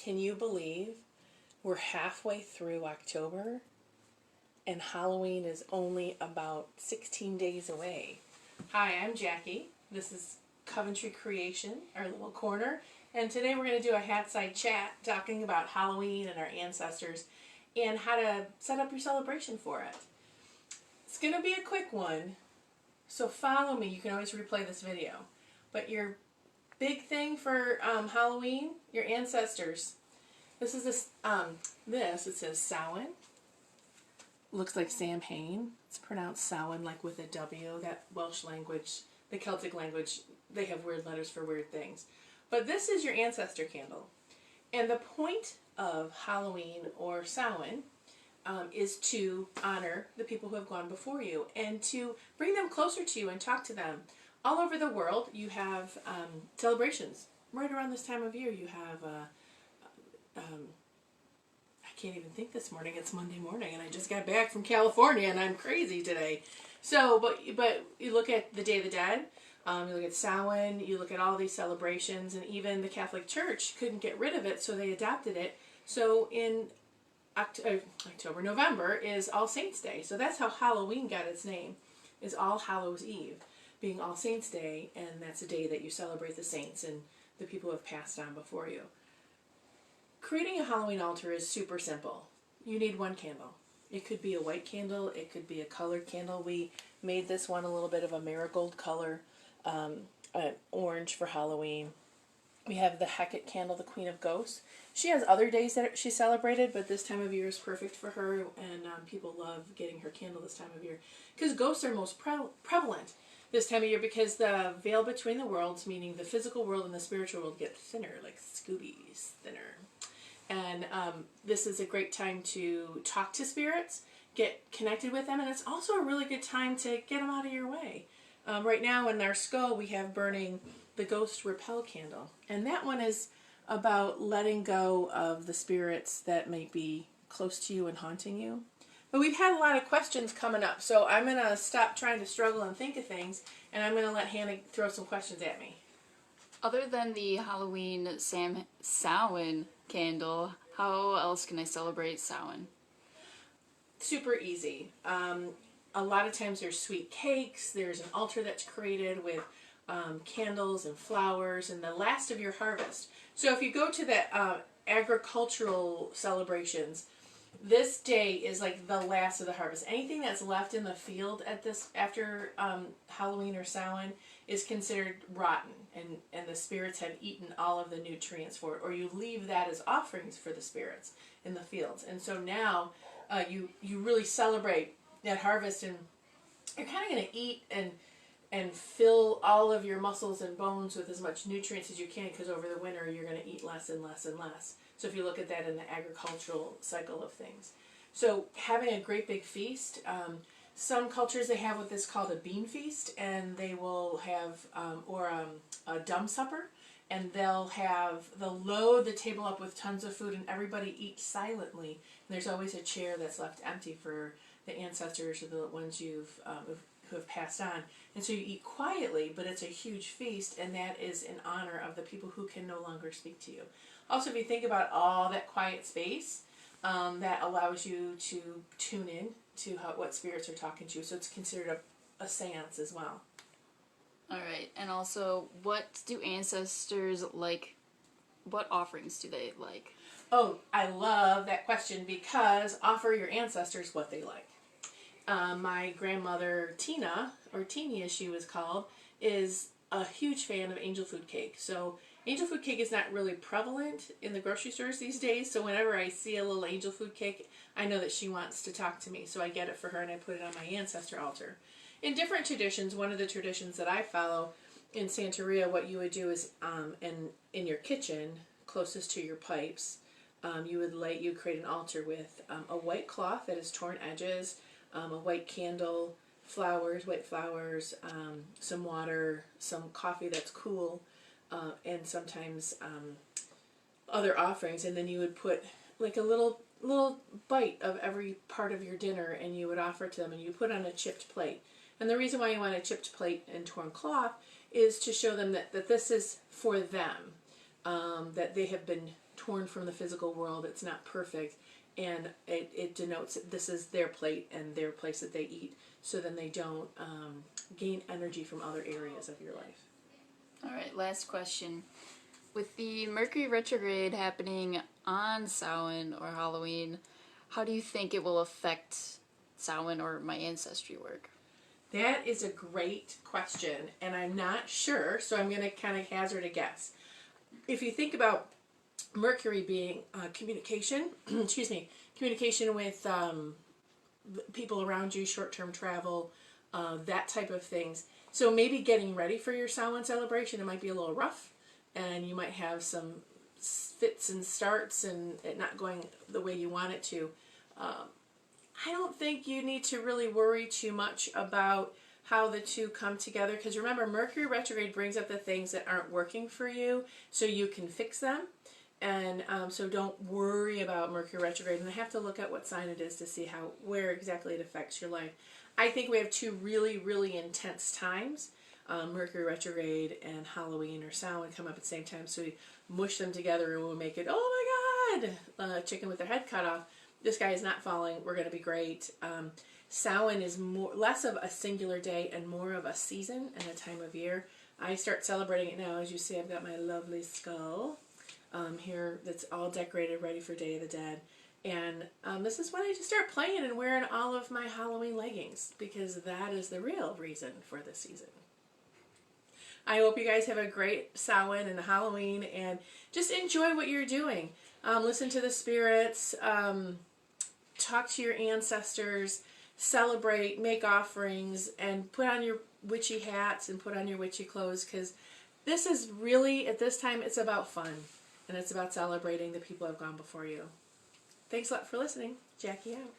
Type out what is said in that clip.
Can you believe we're halfway through October and Halloween is only about 16 days away? Hi, I'm Jackie. This is Coventry Creation, our little corner. And today we're going to do a hat side chat talking about Halloween and our ancestors and how to set up your celebration for it. It's going to be a quick one, so follow me. You can always replay this video. But your big thing for Halloween, your ancestors. This is it says Samhain. Looks like Samhain. It's pronounced Samhain, like with a W. That Welsh language, the Celtic language, they have weird letters for weird things. But this is your ancestor candle. And the point of Halloween or Samhain is to honor the people who have gone before you and to bring them closer to you and talk to them. All over the world, you have celebrations. Right around this time of year, you have, I can't even think this morning. It's Monday morning, and I just got back from California, and I'm crazy today. So, but you look at the Day of the Dead, you look at Samhain, you look at all these celebrations, and even the Catholic Church couldn't get rid of it, so they adopted it. So in November is All Saints Day. So that's how Halloween got its name, is All Hallows Eve, being All Saints Day, and that's a day that you celebrate the saints and the people who have passed on before you. Creating a Halloween altar is super simple. You need one candle. It could be a white candle, it could be a colored candle. We made this one a little bit of a marigold color, orange for Halloween. We have the Hecate candle, the Queen of Ghosts. She has other days that she celebrated, but this time of year is perfect for her, and people love getting her candle this time of year because ghosts are most prevalent this time of year because the veil between the worlds, meaning the physical world and the spiritual world, get thinner, like Scooby's thinner. And this is a great time to talk to spirits, get connected with them, and it's also a really good time to get them out of your way. Right now in our skull we have burning the Ghost Repel candle, and that one is about letting go of the spirits that may be close to you and haunting you. But we've had a lot of questions coming up, so I'm going to stop trying to struggle and think of things, and I'm going to let Hannah throw some questions at me. Other than the Halloween Samhain candle, how else can I celebrate Samhain? Super easy. A lot of times there's sweet cakes, there's an altar that's created with candles and flowers and the last of your harvest. So if you go to the agricultural celebrations, this day is like the last of the harvest. Anything that's left in the field at this after Halloween or Samhain is considered rotten, and the spirits have eaten all of the nutrients for it, or you leave that as offerings for the spirits in the fields. And so now you really celebrate that harvest, and you're kind of going to eat and fill all of your muscles and bones with as much nutrients as you can, because over the winter you're going to eat less and less and less. So if you look at that in the agricultural cycle of things. So having a great big feast. Some cultures, they have what is called a bean feast, and they will have, a dumb supper, and they'll load the table up with tons of food, and everybody eats silently. And there's always a chair that's left empty for the ancestors or the ones who have passed on. And so you eat quietly, but it's a huge feast, and that is in honor of the people who can no longer speak to you. Also, if you think about all that quiet space, that allows you to tune in to what spirits are talking to you. So it's considered a seance as well. Alright, and also, what do ancestors like? What offerings do they like? Oh, I love that question, because offer your ancestors what they like. My grandmother, Tina, or Teeny as she was called, is a huge fan of angel food cake. So angel food cake is not really prevalent in the grocery stores these days, so whenever I see a little angel food cake, I know that she wants to talk to me, so I get it for her and I put it on my ancestor altar. In different traditions, one of the traditions that I follow in Santeria, what you would do is in your kitchen, closest to your pipes, you create an altar with a white cloth that has torn edges, a white candle, white flowers, some water, some coffee that's cool, and sometimes other offerings. And then you would put like a little bite of every part of your dinner, and you would offer to them, and you put on a chipped plate. And the reason why you want a chipped plate and torn cloth is to show them that this is for them, that they have been torn from the physical world. It's not perfect. And it denotes that this is their plate and their place that they eat. So then they don't gain energy from other areas of your life. All right, last question. With the Mercury retrograde happening on Samhain or Halloween, how do you think it will affect Samhain or my ancestry work? That is a great question, and I'm not sure, so I'm going to kind of hazard a guess. If you think about Mercury being communication, communication with people around you, short-term travel, that type of things. So maybe getting ready for your Samhain celebration, it might be a little rough, and you might have some fits and starts and it not going the way you want it to. I don't think you need to really worry too much about how the two come together, because remember, Mercury retrograde brings up the things that aren't working for you so you can fix them. And so don't worry about Mercury retrograde. And I have to look at what sign it is to see where exactly it affects your life. I think we have two really, really intense times. Mercury retrograde and Halloween or Samhain come up at the same time. So we mush them together and we'll make it, oh my God, chicken with their head cut off. This guy is not falling. We're going to be great. Samhain is less of a singular day and more of a season and a time of year. I start celebrating it now. As you see, I've got my lovely skull here that's all decorated, ready for Day of the Dead. And this is when I just start playing and wearing all of my Halloween leggings, because that is the real reason for the season. I hope you guys have a great Samhain and Halloween and just enjoy what you're doing. Listen to the spirits, talk to your ancestors, celebrate, make offerings, and put on your witchy hats and put on your witchy clothes, because this is really, at this time, it's about fun. And it's about celebrating the people who have gone before you. Thanks a lot for listening. Jackie out.